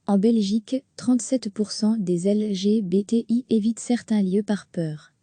En Belgique, 37% des LGBTI évitent certains lieux par peur.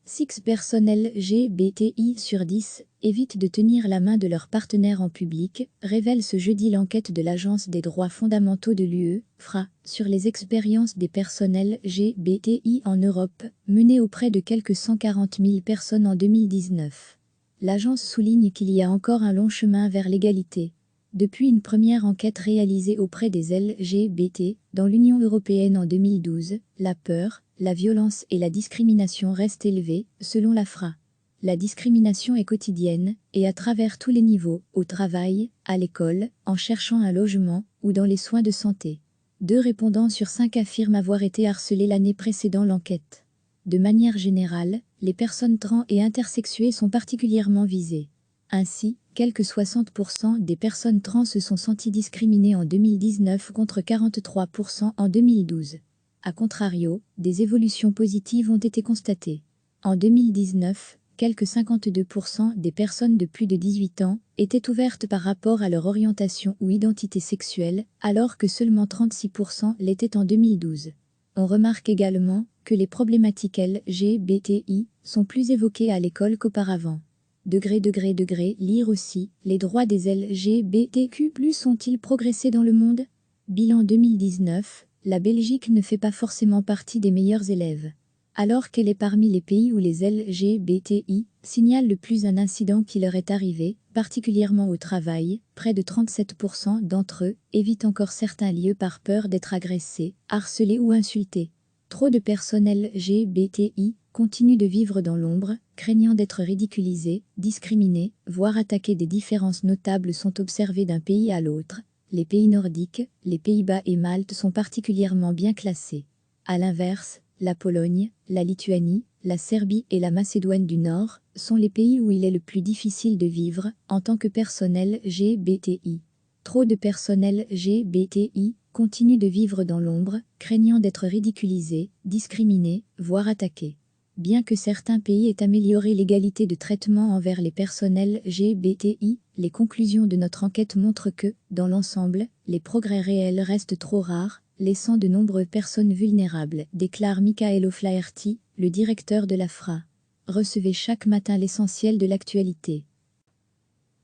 6 personnes LGBTI sur 10 évitent de tenir la main de leur partenaire en public, révèle ce jeudi l'enquête de l'Agence des droits fondamentaux de l'UE, FRA, sur les expériences des personnes LGBTI en Europe, menée auprès de quelques 140 000 personnes en 2019. L'agence souligne qu'il y a encore un long chemin vers l'égalité. Depuis une première enquête réalisée auprès des LGBT dans l'Union européenne en 2012, la peur, la violence et la discrimination restent élevées, selon la FRA. La discrimination est quotidienne, et à travers tous les niveaux, au travail, à l'école, en cherchant un logement, ou dans les soins de santé. 2 répondants sur 5 affirment avoir été harcelés l'année précédant l'enquête. De manière générale, les personnes trans et intersexuées sont particulièrement visées. Ainsi, quelques 60% des personnes trans se sont senties discriminées en 2019 contre 43% en 2012. A contrario, des évolutions positives ont été constatées. En 2019, quelques 52% des personnes de plus de 18 ans étaient ouvertes par rapport à leur orientation ou identité sexuelle, alors que seulement 36% l'étaient en 2012. On remarque également que les problématiques LGBTI sont plus évoquées à l'école qu'auparavant. Lire aussi, les droits des LGBTQ+ ont-ils progressé dans le monde? Bilan 2019, la Belgique ne fait pas forcément partie des meilleurs élèves. Alors qu'elle est parmi les pays où les LGBTI signalent le plus un incident qui leur est arrivé, particulièrement au travail, près de 37% d'entre eux évitent encore certains lieux par peur d'être agressés, harcelés ou insultés. Trop de personnes LGBTI continuent de vivre dans l'ombre, craignant d'être ridiculisées, discriminées, voire attaquées. Des différences notables sont observées d'un pays à l'autre. Les pays nordiques, les Pays-Bas et Malte sont particulièrement bien classés. À l'inverse, la Pologne, la Lituanie, la Serbie et la Macédoine du Nord sont les pays où il est le plus difficile de vivre en tant que personne LGBTI. Trop de personnes LGBTI continuent de vivre dans l'ombre, craignant d'être ridiculisées, discriminées, voire attaquées. Bien que certains pays aient amélioré l'égalité de traitement envers les personnes LGBTI, les conclusions de notre enquête montrent que, dans l'ensemble, les progrès réels restent trop rares, laissant de nombreuses personnes vulnérables, déclare Michael O'Flaherty, le directeur de la FRA. Recevez chaque matin l'essentiel de l'actualité.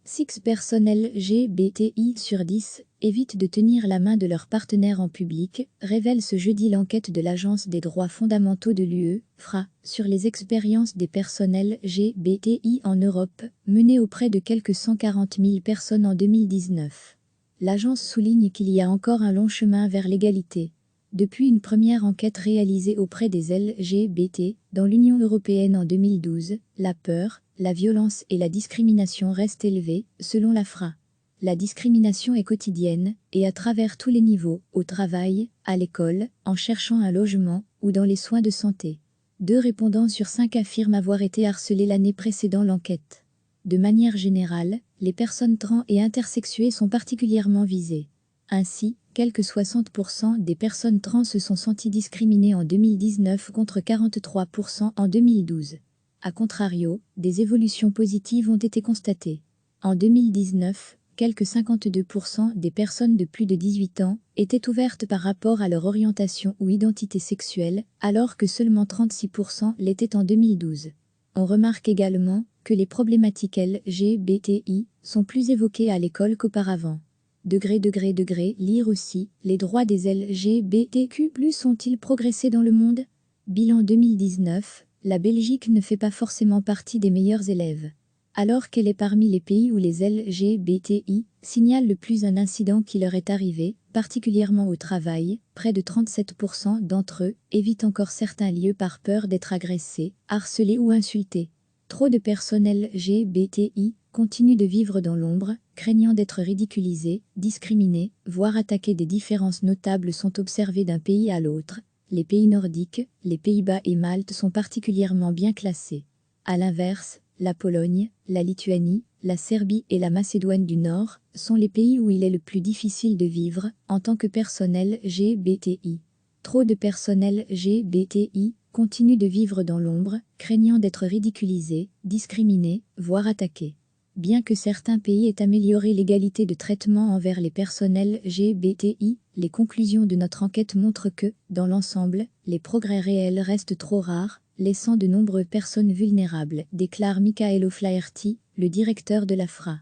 6 personnes LGBTI sur 10 évitent de tenir la main de leur partenaire en public, révèle ce jeudi l'enquête de l'Agence des droits fondamentaux de l'UE, FRA, sur les expériences des personnes LGBTI en Europe, menée auprès de quelques 140 000 personnes en 2019. L'agence souligne qu'il y a encore un long chemin vers l'égalité. Depuis une première enquête réalisée auprès des LGBT dans l'Union européenne en 2012, la peur, la violence et la discrimination restent élevées, selon la FRA. La discrimination est quotidienne, et à travers tous les niveaux, au travail, à l'école, en cherchant un logement, ou dans les soins de santé. 2 répondants sur 5 affirment avoir été harcelés l'année précédant l'enquête. De manière générale, les personnes trans et intersexuées sont particulièrement visées. Ainsi, quelques 60% des personnes trans se sont senties discriminées en 2019 contre 43% en 2012. A contrario, des évolutions positives ont été constatées. En 2019, quelques 52% des personnes de plus de 18 ans étaient ouvertes par rapport à leur orientation ou identité sexuelle, alors que seulement 36% l'étaient en 2012. On remarque également que les problématiques LGBTI sont plus évoquées à l'école qu'auparavant. Lire aussi, les droits des LGBTQ+ ont-ils progressé dans le monde? Bilan 2019, la Belgique ne fait pas forcément partie des meilleurs élèves. Alors qu'elle est parmi les pays où les LGBTI signalent le plus un incident qui leur est arrivé, particulièrement au travail, près de 37% d'entre eux évitent encore certains lieux par peur d'être agressés, harcelés ou insultés. Trop de personnes LGBTI continuent de vivre dans l'ombre, craignant d'être ridiculisées, discriminées, voire attaquées. Des différences notables sont observées d'un pays à l'autre. Les pays nordiques, les Pays-Bas et Malte sont particulièrement bien classés. À l'inverse, la Pologne, la Lituanie, la Serbie et la Macédoine du Nord sont les pays où il est le plus difficile de vivre en tant que personne LGBTI. Trop de personnes LGBTI continuent de vivre dans l'ombre, craignant d'être ridiculisées, discriminées, voire attaquées. Bien que certains pays aient amélioré l'égalité de traitement envers les personnes LGBTI, les conclusions de notre enquête montrent que, dans l'ensemble, les progrès réels restent trop rares, laissant de nombreuses personnes vulnérables, déclare Michael O'Flaherty, le directeur de la FRA.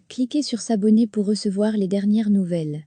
Cliquez sur s'abonner pour recevoir les dernières nouvelles.